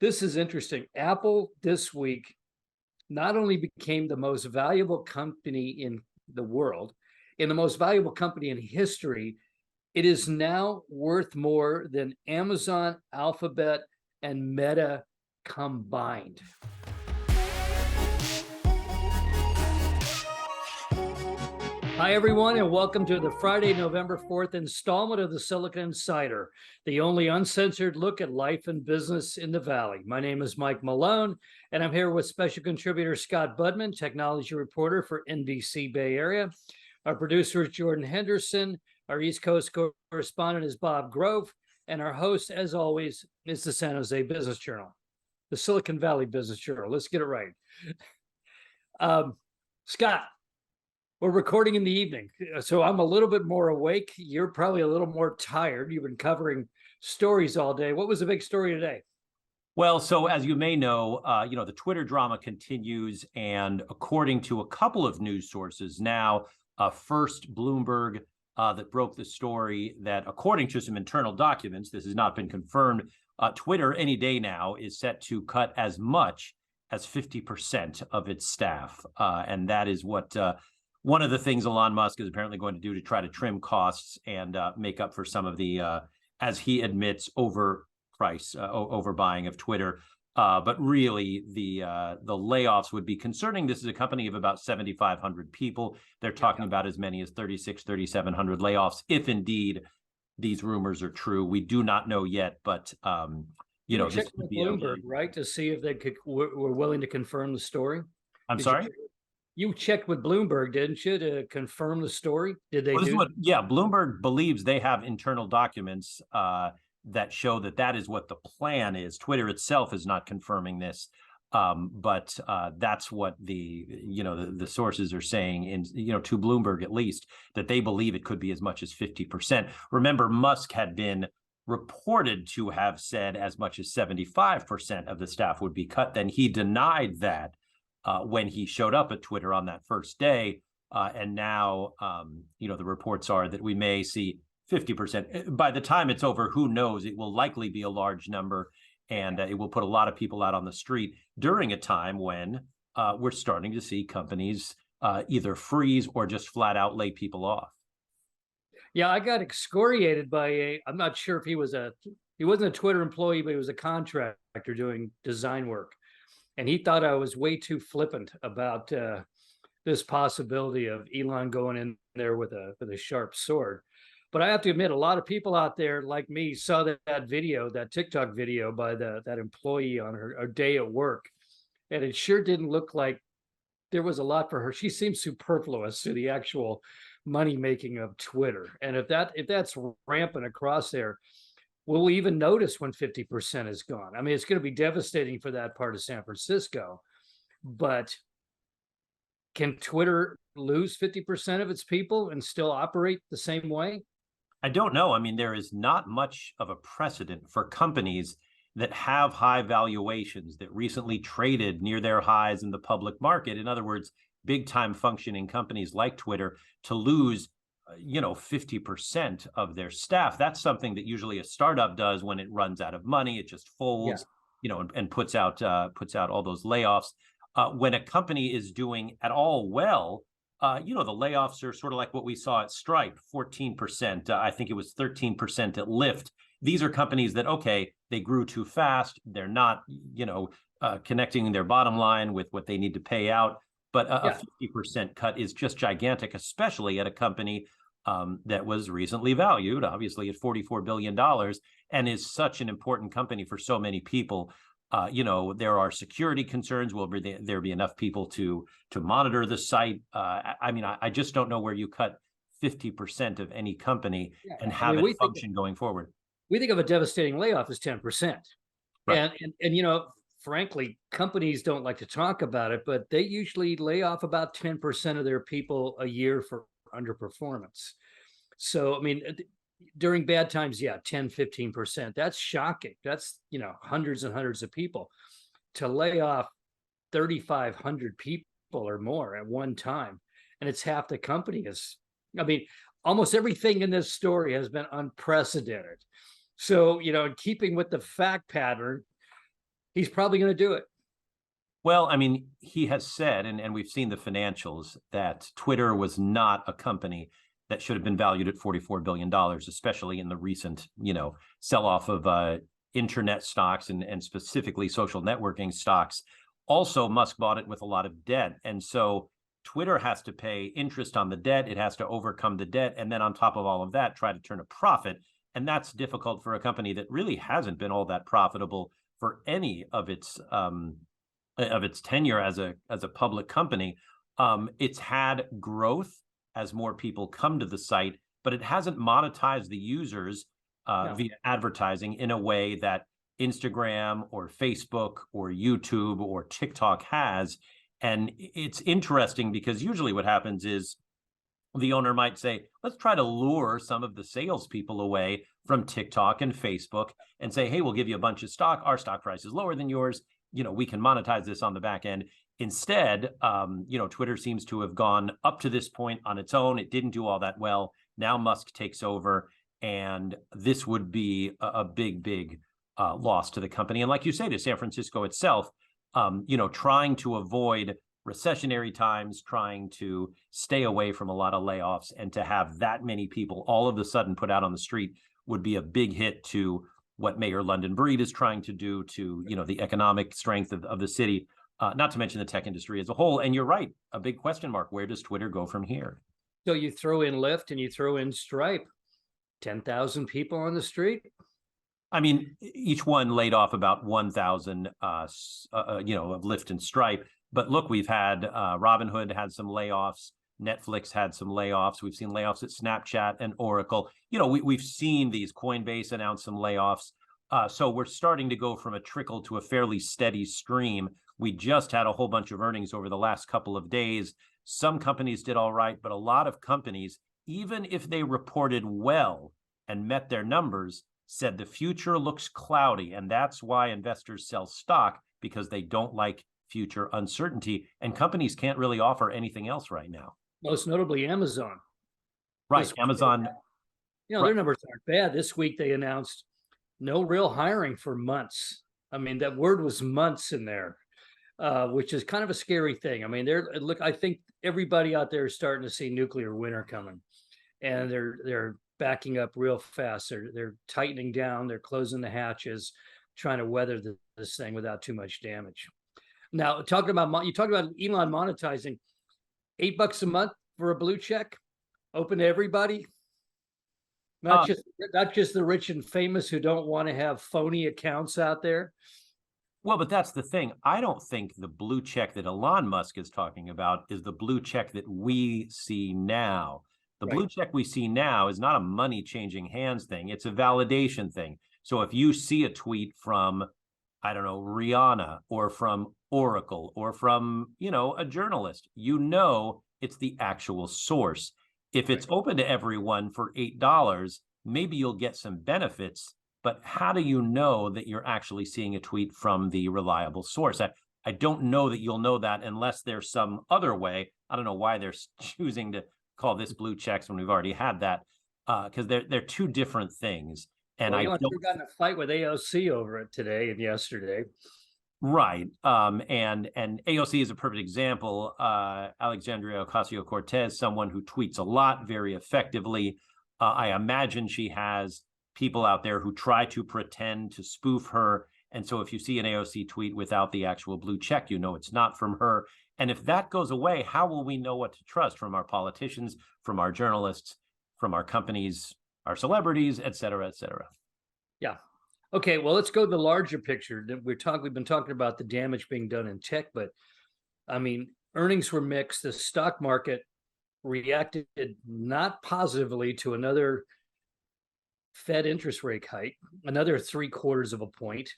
This is interesting. Apple this week not only became the most valuable company in the world, in the most valuable company in history, it is now worth more than Amazon, Alphabet, and Meta combined. Hi, everyone, and welcome to the Friday, November 4th installment of the Silicon Insider, the only uncensored look at life and business in the Valley. My name is Mike Malone, and I'm here with special contributor Scott Budman, technology reporter for NBC Bay Area. Our producer is Jordan Henderson. Our East Coast correspondent is Bob Grove, and our host, as always, is the San Jose Business Journal, the Silicon Valley Business Journal. Let's get it right. Scott, we're recording in the evening, so I'm a little bit more awake. You're probably a little more tired. You've been covering stories all day. What was the big story today? Well, so as you may know, the Twitter drama continues, and according to a couple of news sources now, first Bloomberg that broke the story that according to some internal documents, this has not been confirmed, Twitter any day now is set to cut as much as 50% of its staff. And that is what one of the things Elon Musk is apparently going to do to try to trim costs and make up for some of the, as he admits, overbuying of Twitter. But really, the layoffs would be concerning. This is a company of about 7,500 people. They're talking about as many as 3,700 layoffs, if indeed these rumors are true. We do not know yet, but this would be Bloomberg, right, to see if they were willing to confirm the story. I'm sorry. You checked with Bloomberg, didn't you, to confirm the story? Did they do? Bloomberg believes they have internal documents that show that is what the plan is. Twitter itself is not confirming this, but that's what the sources are saying to Bloomberg, at least, that they believe it could be as much as 50%. Remember, Musk had been reported to have said as much as 75% of the staff would be cut. Then he denied that when he showed up at Twitter on that first day. And now, the reports are that we may see 50%. By the time it's over, who knows? It will likely be a large number, and it will put a lot of people out on the street during a time when we're starting to see companies either freeze or just flat out lay people off. Yeah, I got excoriated by I'm not sure if he wasn't a Twitter employee, but he was a contractor doing design work. And he thought I was way too flippant about this possibility of Elon going in there with a sharp sword. But I have to admit, a lot of people out there like me saw that video, that TikTok video by that employee on her day at work. And it sure didn't look like there was a lot for her. She seems superfluous to the actual money making of Twitter. And if that's rampant across there, will we even notice when 50% is gone? I mean, it's going to be devastating for that part of San Francisco. But can Twitter lose 50% of its people and still operate the same way? I don't know. I mean, there is not much of a precedent for companies that have high valuations that recently traded near their highs in the public market. In other words, big time functioning companies like Twitter to lose 50% of their staff. That's something that usually a startup does when it runs out of money. It just folds, and puts out all those layoffs. When a company is doing at all well, the layoffs are sort of like what we saw at Stripe, 14%. I think it was 13% at Lyft. These are companies that, they grew too fast. They're not, connecting their bottom line with what they need to pay out. But a 50% cut is just gigantic, especially at a company that was recently valued, obviously, at $44 billion and is such an important company for so many people. There are security concerns. Will there be enough people to monitor the site? I just don't know where you cut 50% of any company and have it function going forward. We think of a devastating layoff as 10%. Right. And frankly, companies don't like to talk about it, but they usually lay off about 10% of their people a year for underperformance. So, I mean, during bad times, 10, 15%. That's shocking. That's, hundreds and hundreds of people. To lay off 3,500 people or more at one time, and it's half the company almost everything in this story has been unprecedented. So, in keeping with the fact pattern, He's probably going to do it. Well, I mean, he has said, and we've seen the financials, that Twitter was not a company that should have been valued at $44 billion, especially in the recent, sell-off of internet stocks and specifically social networking stocks. Also, Musk bought it with a lot of debt. And so Twitter has to pay interest on the debt. It has to overcome the debt. And then on top of all of that, try to turn a profit. And that's difficult for a company that really hasn't been all that profitable for any of its tenure as a public company. It's had growth as more people come to the site, but it hasn't monetized the users via advertising in a way that Instagram or Facebook or YouTube or TikTok has. And it's interesting because usually what happens is the owner might say, let's try to lure some of the salespeople away from TikTok and Facebook and say, hey, we'll give you a bunch of stock. Our stock price is lower than yours. We can monetize this on the back end. Instead, Twitter seems to have gone up to this point on its own. It didn't do all that well. Now Musk takes over, and this would be a big loss to the company. And like you say, to San Francisco itself, trying to avoid recessionary times, trying to stay away from a lot of layoffs, and to have that many people all of a sudden put out on the street would be a big hit to what Mayor London Breed is trying to do, to the economic strength of the city, not to mention the tech industry as a whole. And you're right, a big question mark. Where does Twitter go from here? So you throw in Lyft and you throw in Stripe, 10,000 people on the street. I mean, each one laid off about 1,000, of Lyft and Stripe. But look, we've had Robinhood had some layoffs. Netflix had some layoffs. We've seen layoffs at Snapchat and Oracle. We've seen these. Coinbase announced some layoffs. So we're starting to go from a trickle to a fairly steady stream. We just had a whole bunch of earnings over the last couple of days. Some companies did all right, but a lot of companies, even if they reported well and met their numbers, said the future looks cloudy. And that's why investors sell stock, because they don't like future uncertainty. And companies can't really offer anything else right now. Most notably Amazon. Right. Amazon. Their numbers aren't bad. This week they announced no real hiring for months. I mean, that word was months in there, which is kind of a scary thing. I mean, I think everybody out there is starting to see nuclear winter coming, and they're backing up real fast. They're tightening down. They're closing the hatches, trying to weather this thing without too much damage. Now, you talked about Elon monetizing $8 a month for a blue check, open to everybody, not just the rich and famous who don't want to have phony accounts out there. Well, but that's the thing. I don't think the blue check that Elon Musk is talking about is the blue check that we see now. The blue check we see now is not a money changing hands thing. It's a validation thing. So if you see a tweet from, I don't know, Rihanna or from Oracle or from, a journalist, it's the actual source. If it's open to everyone for $8, maybe you'll get some benefits, but how do you know that you're actually seeing a tweet from the reliable source? I don't know that you'll know that unless there's some other way. I don't know why they're choosing to call this blue checks when we've already had that, because they're two different things. And I got in a fight with AOC over it today and yesterday. Right. And AOC is a perfect example. Alexandria Ocasio-Cortez, someone who tweets a lot, very effectively. I imagine she has people out there who try to pretend to spoof her. And so if you see an AOC tweet without the actual blue check, it's not from her. And if that goes away, how will we know what to trust from our politicians, from our journalists, from our companies, our celebrities, et cetera, et cetera? Yeah. Okay, well, let's go to the larger picture. We've been talking about the damage being done in tech, but I mean, earnings were mixed. The stock market reacted not positively to another Fed interest rate hike, another 0.75 of a point.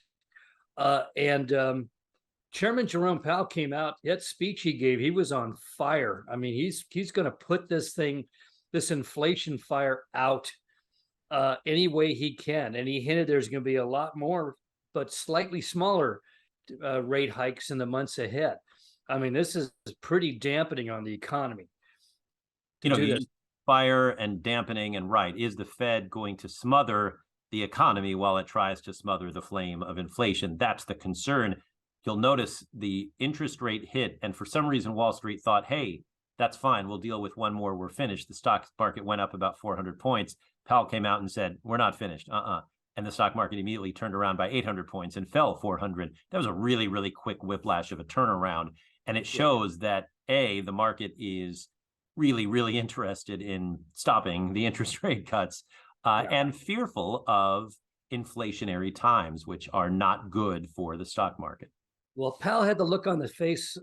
Chairman Jerome Powell came out, that speech he gave, he was on fire. I mean, he's going to put this inflation fire out any way he can. And he hinted there's going to be a lot more, but slightly smaller rate hikes in the months ahead. I mean, this is pretty dampening on the economy. Fire and dampening, and right, is the Fed going to smother the economy while it tries to smother the flame of inflation. That's the concern. You'll notice the interest rate hit, and for some reason, Wall Street thought, hey, that's fine. We'll deal with one more. We're finished. The stock market went up about 400 points. Powell came out and said, we're not finished. And the stock market immediately turned around by 800 points and fell 400. That was a really, really quick whiplash of a turnaround. And it shows that, A, the market is really, really interested in stopping the interest rate cuts and fearful of inflationary times, which are not good for the stock market. Well, Powell had the look on his face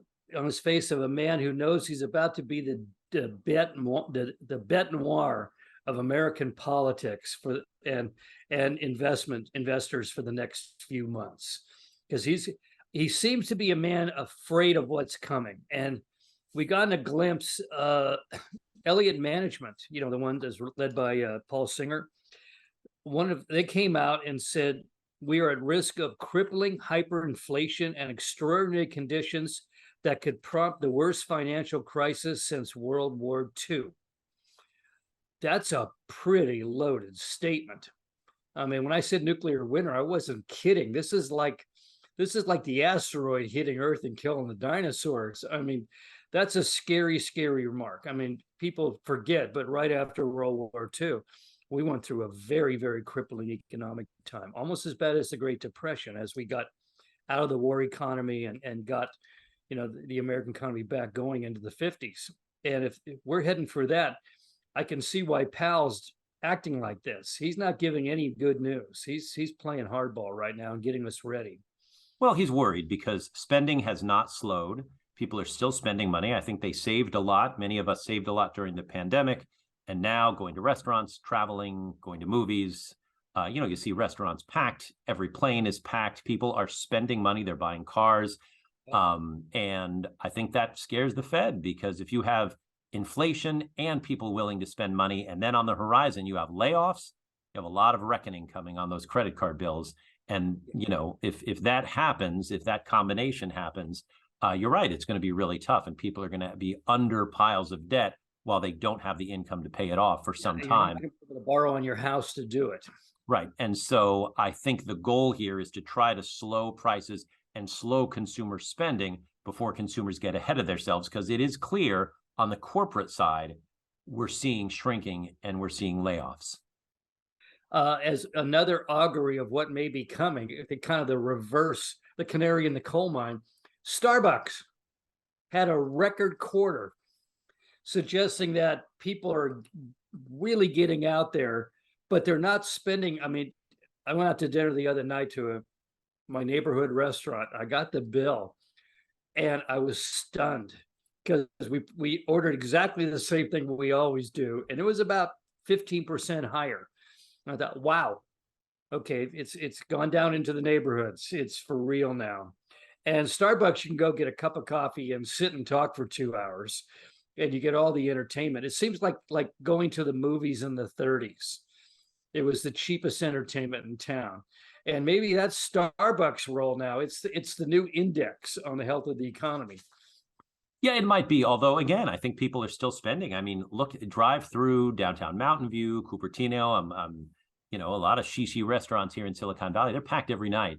of a man who knows he's about to be the bête noir of American politics and investors for the next few months, because he seems to be a man afraid of what's coming. And we got a glimpse. Elliott Management, the one that's led by Paul Singer, they came out and said, we are at risk of crippling hyperinflation and extraordinary conditions that could prompt the worst financial crisis since World War II. That's a pretty loaded statement. I mean, when I said nuclear winter, I wasn't kidding. This is like the asteroid hitting Earth and killing the dinosaurs. I mean, that's a scary, scary remark. I mean, people forget, but right after World War II, we went through a very, very crippling economic time, almost as bad as the Great Depression, as we got out of the war economy and got, the American economy back going into the 50s. And if we're heading for that, I can see why Powell's acting like this. He's not giving any good news. He's playing hardball right now and getting us ready. Well, he's worried because spending has not slowed. People are still spending money. I think they saved a lot. Many of us saved a lot during the pandemic. And now going to restaurants, traveling, going to movies, you see restaurants packed. Every plane is packed. People are spending money. They're buying cars. And I think that scares the Fed, because if you have inflation and people willing to spend money, and then on the horizon, you have layoffs, you have a lot of reckoning coming on those credit card bills. And, if that happens, if that combination happens, you're right, it's going to be really tough, and people are going to be under piles of debt while they don't have the income to pay it off for some time. You're not going to borrow on your house to do it. Right. And so I think the goal here is to try to slow prices and slow consumer spending before consumers get ahead of themselves, because it is clear on the corporate side, we're seeing shrinking and we're seeing layoffs. As another augury of what may be coming, kind of the reverse, the canary in the coal mine, Starbucks had a record quarter, suggesting that people are really getting out there, but they're not spending. I mean, I went out to dinner the other night to my neighborhood restaurant. I got the bill and I was stunned, because we ordered exactly the same thing we always do, and it was about 15% higher. And I thought, wow, okay, it's gone down into the neighborhoods. It's for real now. And Starbucks, you can go get a cup of coffee and sit and talk for 2 hours, and you get all the entertainment. It seems like going to the movies in the 30s. It was the cheapest entertainment in town. And maybe that's Starbucks' role now. It's the new index on the health of the economy. Yeah, it might be. Although, again, I think people are still spending. I mean, look, drive through downtown Mountain View, Cupertino, a lot of shishi restaurants here in Silicon Valley. They're packed every night,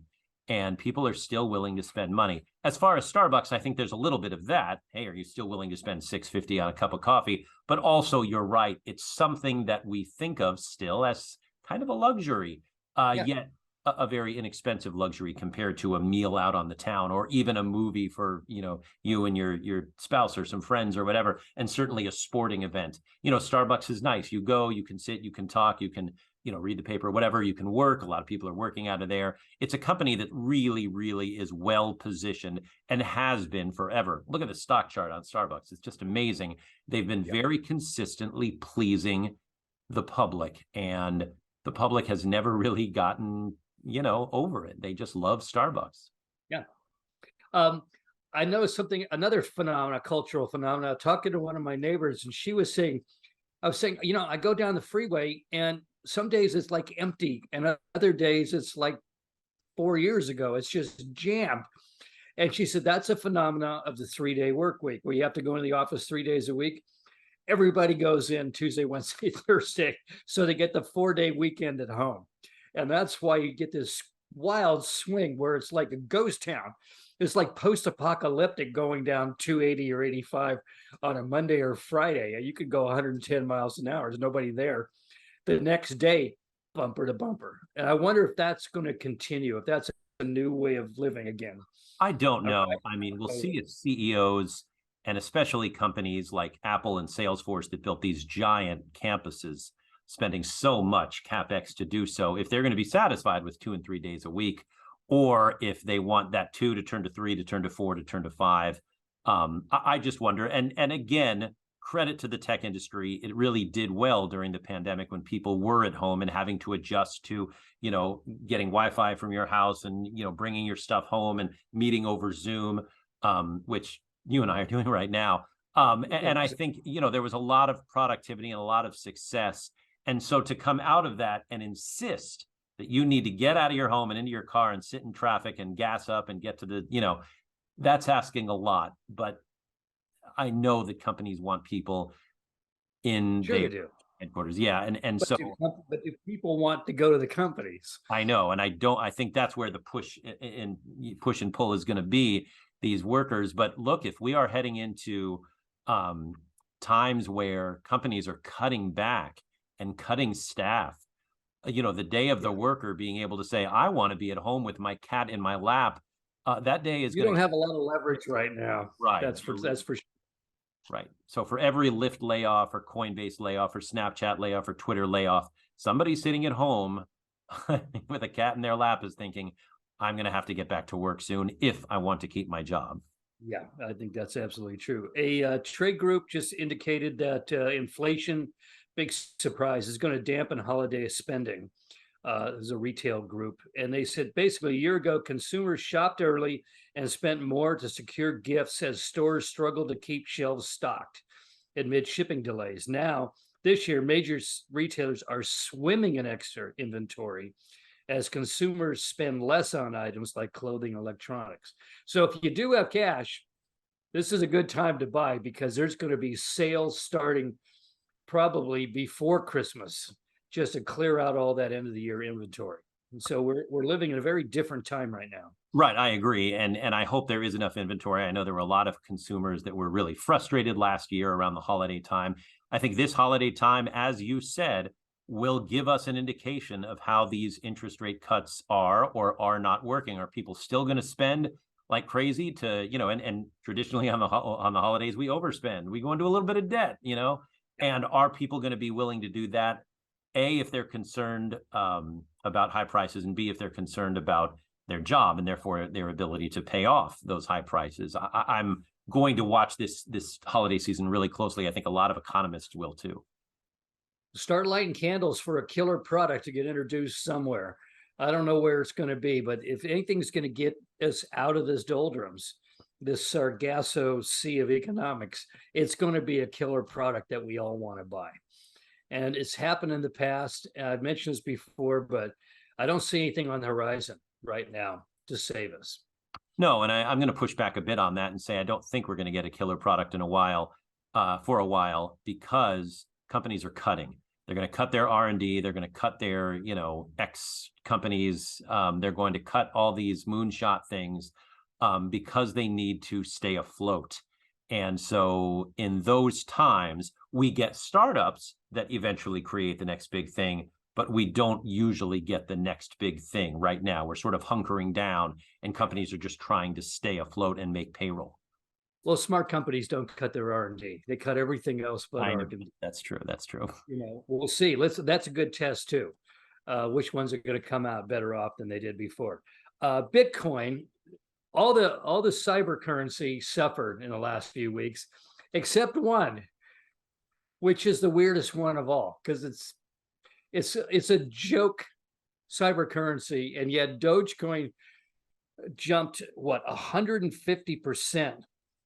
and people are still willing to spend money. As far as Starbucks, I think there's a little bit of that. Hey, are you still willing to spend $6.50 on a cup of coffee? But also, you're right. It's something that we think of still as kind of a luxury, yet a very inexpensive luxury compared to a meal out on the town, or even a movie for, you and your spouse or some friends or whatever, and certainly a sporting event. Starbucks is nice. You go, you can sit, you can talk, you can, read the paper, whatever, you can work. A lot of people are working out of there. It's a company that really, really is well positioned and has been forever. Look at the stock chart on Starbucks. It's just amazing. They've been very consistently pleasing the public, and the public has never really gotten over it. They just love Starbucks. Yeah. I noticed another cultural phenomenon, talking to one of my neighbors, and I was saying, I go down the freeway and some days it's like empty, and other days it's like 4 years ago, it's just jammed. And she said, that's a phenomenon of the 3-day work week, where you have to go into the office 3 days a week. Everybody goes in Tuesday, Wednesday, Thursday, so they get the 4-day weekend at home. And that's why you get this wild swing where it's like a ghost town. It's like post-apocalyptic going down 280 or 85 on a Monday or Friday. You could go 110 miles an hour. There's nobody there. The next day, bumper to bumper. And I wonder if that's going to continue, if that's a new way of living again. I don't know. I mean, we'll see if CEOs and especially companies like Apple and Salesforce that built these giant campuses, spending so much CapEx to do so, if they're going to be satisfied with 2 and 3 days a week, or if they want that 2 to turn to 3, to turn to 4, to turn to 5. I just wonder. And again, credit to the tech industry. It really did well during the pandemic when people were at home and having to adjust to, getting Wi-Fi from your house and, bringing your stuff home and meeting over Zoom, which you and I are doing right now. And I think, there was a lot of productivity and a lot of success. And so to come out of that and insist that you need to get out of your home and into your car and sit in traffic and gas up and get to the, that's asking a lot. But I know that companies want people in Sure they do. Headquarters. Yeah. And But so, but do people want to go to the companies? I know. And I think that's where the push and pull is going to be, these workers. But look, if we are heading into times where companies are cutting back and cutting staff, the day of the worker being able to say, I want to be at home with my cat in my lap, that day is You don't have a lot of leverage right now. Right. That's for sure. Right. So for every Lyft layoff or Coinbase layoff or Snapchat layoff or Twitter layoff, somebody sitting at home with a cat in their lap is thinking, I'm going to have to get back to work soon if I want to keep my job. Yeah, I think that's absolutely true. A trade group just indicated that inflation, big surprise, is going to dampen holiday spending. As a retail group. And they said basically a year ago, consumers shopped early and spent more to secure gifts as stores struggled to keep shelves stocked amid shipping delays. Now, this year, major retailers are swimming in extra inventory as consumers spend less on items like clothing and electronics. So if you do have cash, this is a good time to buy because there's going to be sales starting probably before Christmas, just to clear out all that end of the year inventory. And so we're living in a very different time right now. Right, I agree. And I hope there is enough inventory. I know there were a lot of consumers that were really frustrated last year around the holiday time. I think this holiday time, as you said, will give us an indication of how these interest rate cuts are or are not working. Are people still going to spend like crazy to, and traditionally on the holidays, we overspend. We go into a little bit of debt, and are people going to be willing to do that? A, if they're concerned about high prices, and B, if they're concerned about their job and therefore their ability to pay off those high prices. I'm going to watch this holiday season really closely. I think a lot of economists will too. Start lighting candles for a killer product to get introduced somewhere. I don't know where it's going to be, but if anything's going to get us out of this doldrums, this Sargasso Sea of economics, it's going to be a killer product that we all want to buy. And it's happened in the past. I've mentioned this before, but I don't see anything on the horizon right now to save us. No, and I'm going to push back a bit on that and say I don't think we're going to get a killer product in a while, for a while, because companies are cutting. They're going to cut their R&D. They're going to cut their, X companies. They're going to cut all these moonshot things because they need to stay afloat. And so in those times, we get startups that eventually create the next big thing, but we don't usually get the next big thing right now. We're sort of hunkering down and companies are just trying to stay afloat and make payroll. Well, smart companies don't cut their R&D. They cut everything else but R&D. That's true. That's true. We'll see. That's a good test too. Which ones are going to come out better off than they did before. Bitcoin, all the cyber currency suffered in the last few weeks, except one, which is the weirdest one of all, because it's a joke cyber currency, and yet Dogecoin jumped 150%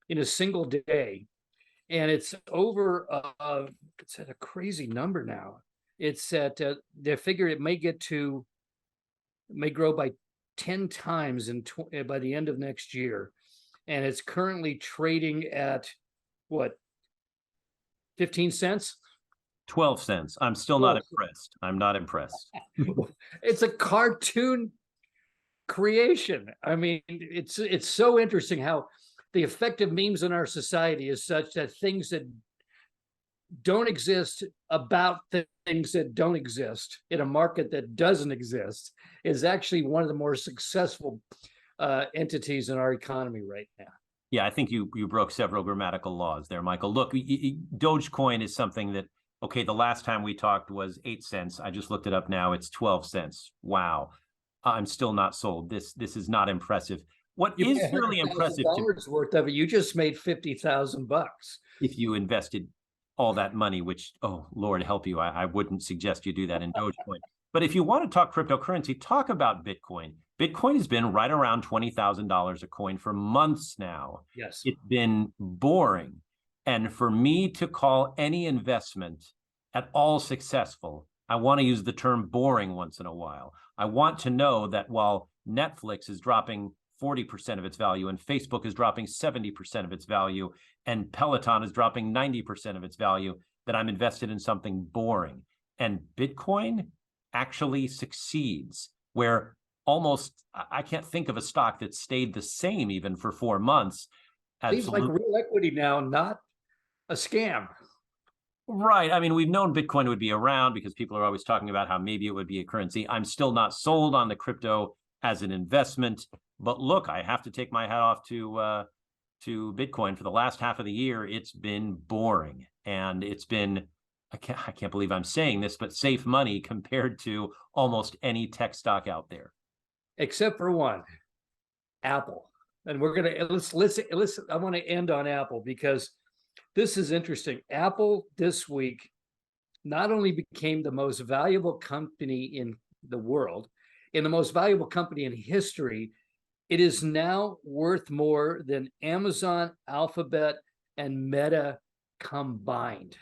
in a single day, and it's over. It's at a crazy number now. It's at they figure it may grow by 10 times by the end of next year, and it's currently trading at what, 15 cents? 12 cents. I'm still not impressed. I'm not impressed. It's a cartoon creation. I mean, it's so interesting how the effect of memes in our society is such that things that don't exist about things that don't exist in a market that doesn't exist is actually one of the more successful entities in our economy right now. Yeah, I think you broke several grammatical laws there, Michael. Look, Dogecoin is something that, okay, the last time we talked was 8 cents. I just looked it up now. It's 12 cents. Wow. I'm still not sold. This is not impressive. What is really impressive $100,000 worth of it, you just made $50,000 if you invested all that money, which, oh, Lord help you, I wouldn't suggest you do that in Dogecoin. But if you want to talk cryptocurrency, talk about Bitcoin. Bitcoin has been right around $20,000 a coin for months now. Yes. It's been boring. And for me to call any investment at all successful, I want to use the term boring once in a while. I want to know that while Netflix is dropping 40% of its value and Facebook is dropping 70% of its value and Peloton is dropping 90% of its value, that I'm invested in something boring. And Bitcoin actually succeeds, where almost, I can't think of a stock that stayed the same even for 4 months. Seems like real equity now, not a scam. Right. I mean, we've known Bitcoin would be around because people are always talking about how maybe it would be a currency. I'm still not sold on the crypto as an investment. But look, I have to take my hat off to Bitcoin. For the last half of the year, it's been boring. And it's been, I can't believe I'm saying this, but safe money compared to almost any tech stock out there. Except for one, Apple. And we're going to, let's, I want to end on Apple because this is interesting. Apple this week not only became the most valuable company in the world, in the most valuable company in history, it is now worth more than Amazon, Alphabet, and Meta combined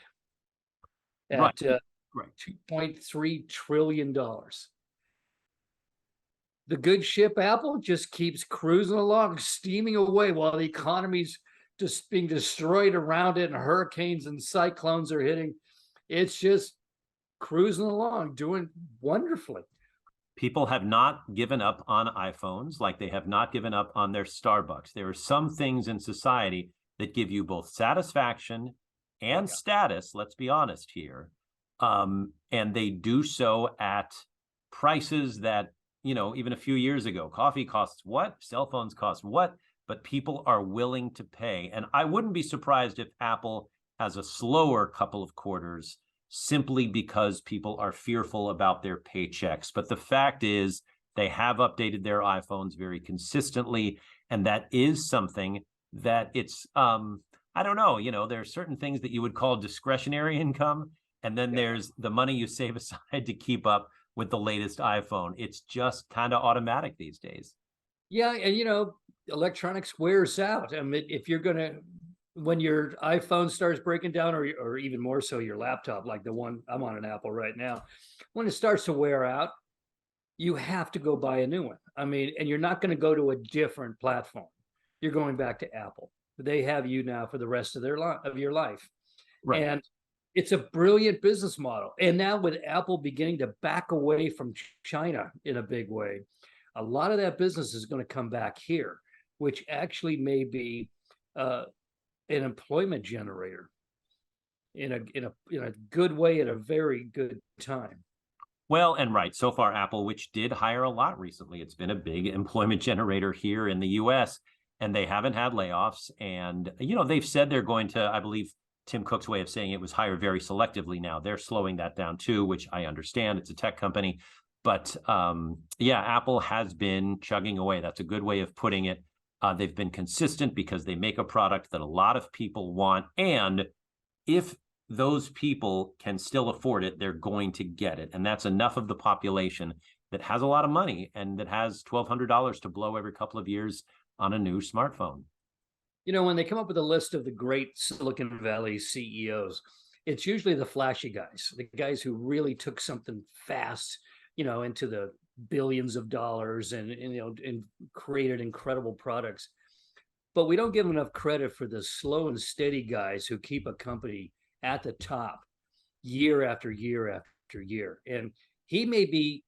at right. $2.3 trillion. The good ship Apple just keeps cruising along, steaming away while the economy's just being destroyed around it and hurricanes and cyclones are hitting. It's just cruising along, doing wonderfully. People have not given up on iPhones like they have not given up on their Starbucks. There are some things in society that give you both satisfaction and status, let's be honest here. And they do so at prices that, you know, even a few years ago, coffee costs what? Cell phones cost what? But people are willing to pay. And I wouldn't be surprised if Apple has a slower couple of quarters simply because people are fearful about their paychecks. But the fact is, they have updated their iPhones very consistently. And that is something that it's, I don't know, you know, there are certain things that you would call discretionary income. And then there's the money you save aside to keep up with the latest iPhone. It's just kind of automatic these days. Yeah. And, you know, electronics wears out. I mean, if you're going to, when your iPhone starts breaking down, or even more so your laptop, like the one I'm on an Apple right now, when it starts to wear out, you have to go buy a new one. I mean, and you're not going to go to a different platform. You're going back to Apple. They have you now for the rest of your life. Right. And it's a brilliant business model. And now with Apple beginning to back away from China in a big way, a lot of that business is going to come back here, which actually may be an employment generator in a good way at a very good time. Well, and right, so far Apple, which did hire a lot recently, it's been a big employment generator here in the US, and they haven't had layoffs. And, you know, they've said they're going to, I believe Tim Cook's way of saying it was hire very selectively now. They're slowing that down too, which I understand. It's a tech company. But yeah, Apple has been chugging away. That's a good way of putting it. They've been consistent because they make a product that a lot of people want. And if those people can still afford it, they're going to get it. And that's enough of the population that has a lot of money and that has $1,200 to blow every couple of years on a new smartphone. You know, when they come up with a list of the great Silicon Valley CEOs, it's usually the flashy guys, the guys who really took something fast, you know, into the billions of dollars and you know, and created incredible products. But we don't give enough credit for the slow and steady guys who keep a company at the top year after year after year. And he may be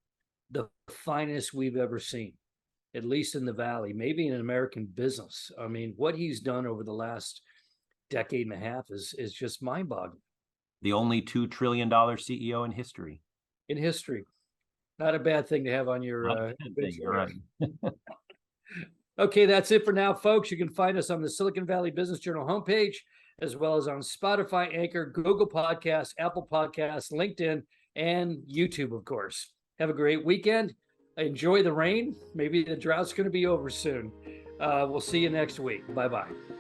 the finest we've ever seen, at least in the Valley, maybe in American business. I mean, what he's done over the last decade and a half is just mind-boggling. The only $2 trillion CEO in history. In history. Not a bad thing to have on your You're right. Okay, that's it for now, folks. You can find us on the Silicon Valley Business Journal homepage, as well as on Spotify, Anchor, Google Podcasts, Apple Podcasts, LinkedIn, and YouTube, of course. Have a great weekend. Enjoy the rain. Maybe the drought's going to be over soon. We'll see you next week. Bye-bye.